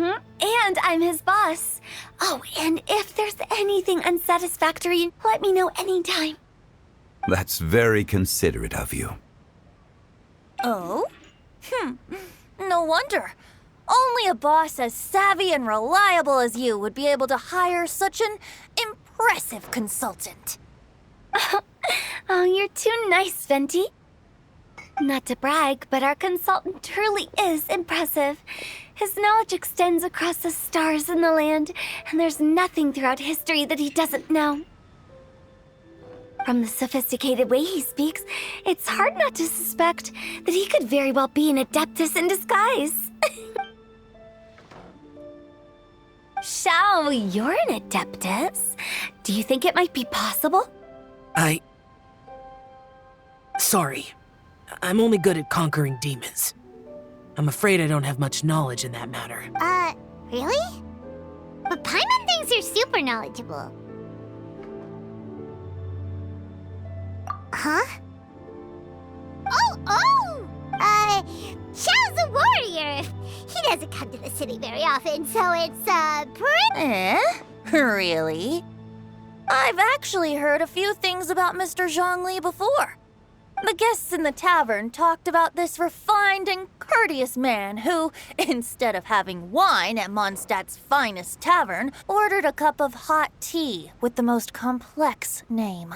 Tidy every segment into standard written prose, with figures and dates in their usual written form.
And I'm his boss. Oh, and if there's anything unsatisfactory, let me know anytime. That's very considerate of you. Oh? No wonder. Only a boss as savvy and reliable as you would be able to hire such an impressive consultant. Oh, you're too nice, Venti. Not to brag, but our consultant truly is impressive. His knowledge extends across the stars and the land, and there's nothing throughout history that he doesn't know. From the sophisticated way he speaks, it's hard not to suspect that he could very well be an adeptus in disguise. Xiao, you're an adeptus. Do you think it might be possible? Sorry. I'm only good at conquering demons. I'm afraid I don't have much knowledge in that matter. Really? But Paimon thinks you're super knowledgeable. Huh? Xiao's a warrior. He doesn't come to the city very often, so it's, Really? I've actually heard a few things about Mr. Zhongli before. The guests in the tavern talked about this refined and courteous man who, instead of having wine at Mondstadt's finest tavern, ordered a cup of hot tea with the most complex name.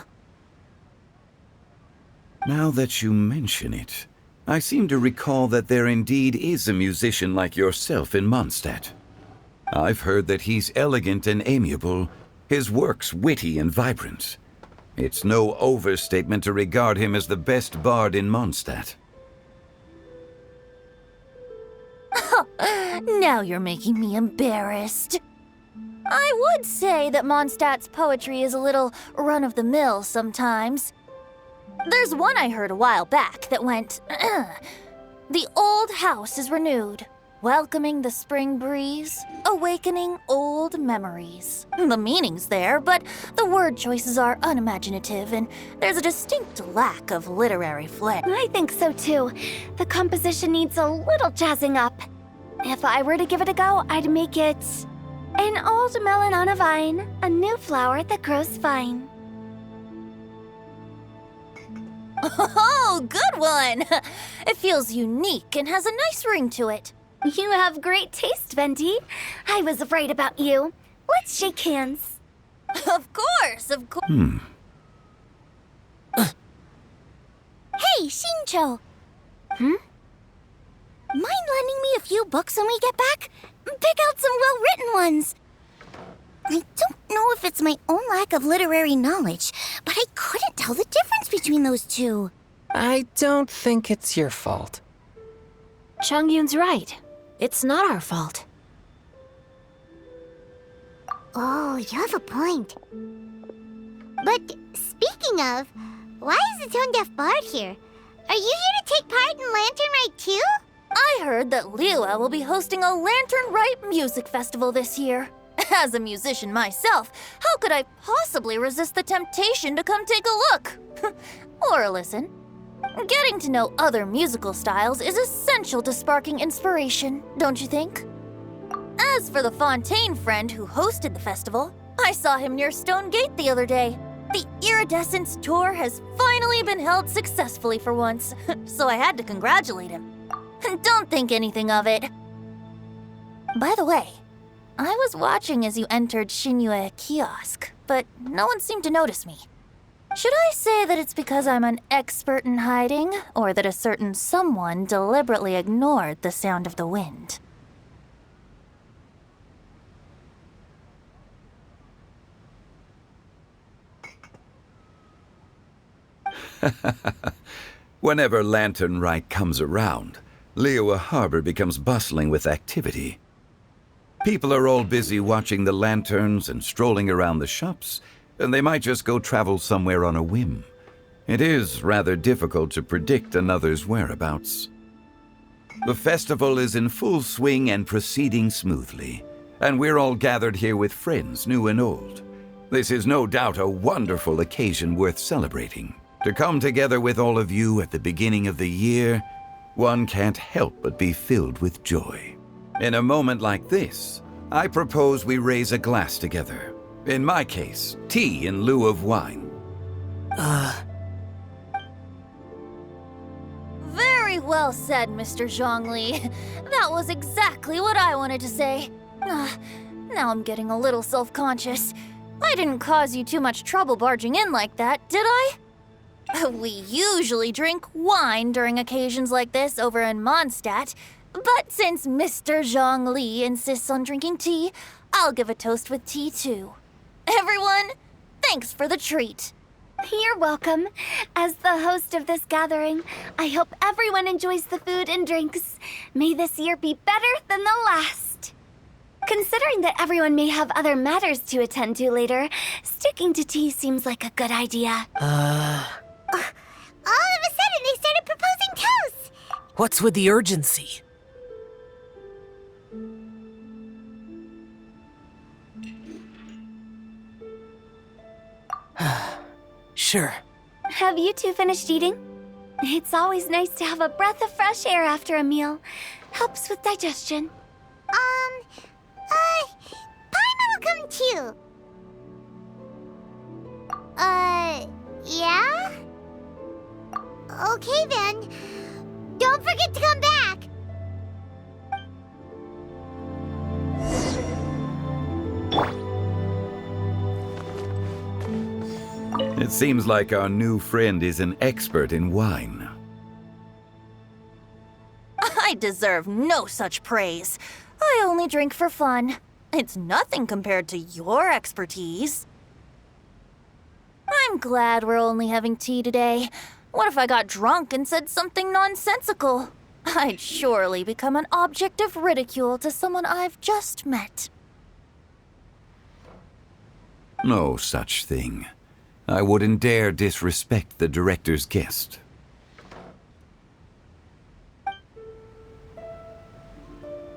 Now that you mention it, I seem to recall that there indeed is a musician like yourself in Mondstadt. I've heard that he's elegant and amiable, his works witty and vibrant. It's no overstatement to regard him as the best bard in Mondstadt. Now you're making me embarrassed. I would say that Mondstadt's poetry is a little run-of-the-mill sometimes. There's one I heard a while back that went, "The old house is renewed, welcoming the spring breeze, awakening old memories." The meaning's there, but the word choices are unimaginative, and there's a distinct lack of literary flair. I think so too. The composition needs a little jazzing up. If I were to give it a go, I'd make it an old melon on a vine, a new flower that grows fine. Oh, good one! It feels unique and has a nice ring to it. You have great taste, Venti. I was right about you. Let's shake hands. Of course, of course. Hey, Shincho! Mind lending me a few books when we get back? Pick out some well-written ones. I don't know if it's my own lack of literary knowledge, but I couldn't tell the difference between those two. I don't think it's your fault. Chongyun's right. It's not our fault. Oh, you have a point. But speaking of, why is the tone-deaf bard here? Are you here to take part in Lantern Rite too? I heard that Liua will be hosting a Lantern Rite music festival this year. As a musician myself, how could I possibly resist the temptation to come take a look? Or listen. Getting to know other musical styles is essential to sparking inspiration, don't you think? As for the Fontaine friend who hosted the festival, I saw him near Stone Gate the other day. The Iridescence tour has finally been held successfully for once, so I had to congratulate him. Don't think anything of it. By the way, I was watching as you entered Shinyue Kiosk, but no one seemed to notice me. Should I say that it's because I'm an expert in hiding, or that a certain someone deliberately ignored the sound of the wind? Whenever Lantern Rite comes around, Liua Harbor becomes bustling with activity. People are all busy watching the lanterns and strolling around the shops, and they might just go travel somewhere on a whim. It is rather difficult to predict another's whereabouts. The festival is in full swing and proceeding smoothly, and we're all gathered here with friends, new and old. This is no doubt a wonderful occasion worth celebrating. To come together with all of you at the beginning of the year, one can't help but be filled with joy. In a moment like this, I propose we raise a glass together. In my case, tea in lieu of wine. Very well said, Mr. Zhongli. That was exactly what I wanted to say. Now I'm getting a little self-conscious. I didn't cause you too much trouble barging in like that, did I? We usually drink wine during occasions like this over in Mondstadt, but since Mr. Zhongli insists on drinking tea, I'll give a toast with tea too. Everyone, thanks for the treat. You're welcome. As the host of this gathering, I hope everyone enjoys the food and drinks. May this year be better than the last. Considering that everyone may have other matters to attend to later, sticking to tea seems like a good idea. All of a sudden, they started proposing toasts. What's with the urgency? Sure. Have you two finished eating? It's always nice to have a breath of fresh air after a meal. Helps with digestion. Paimon will come too. Yeah? Okay then. Don't forget to come back. It seems like our new friend is an expert in wine. I deserve no such praise. I only drink for fun. It's nothing compared to your expertise. I'm glad we're only having tea today. What if I got drunk and said something nonsensical? I'd surely become an object of ridicule to someone I've just met. No such thing. I wouldn't dare disrespect the director's guest.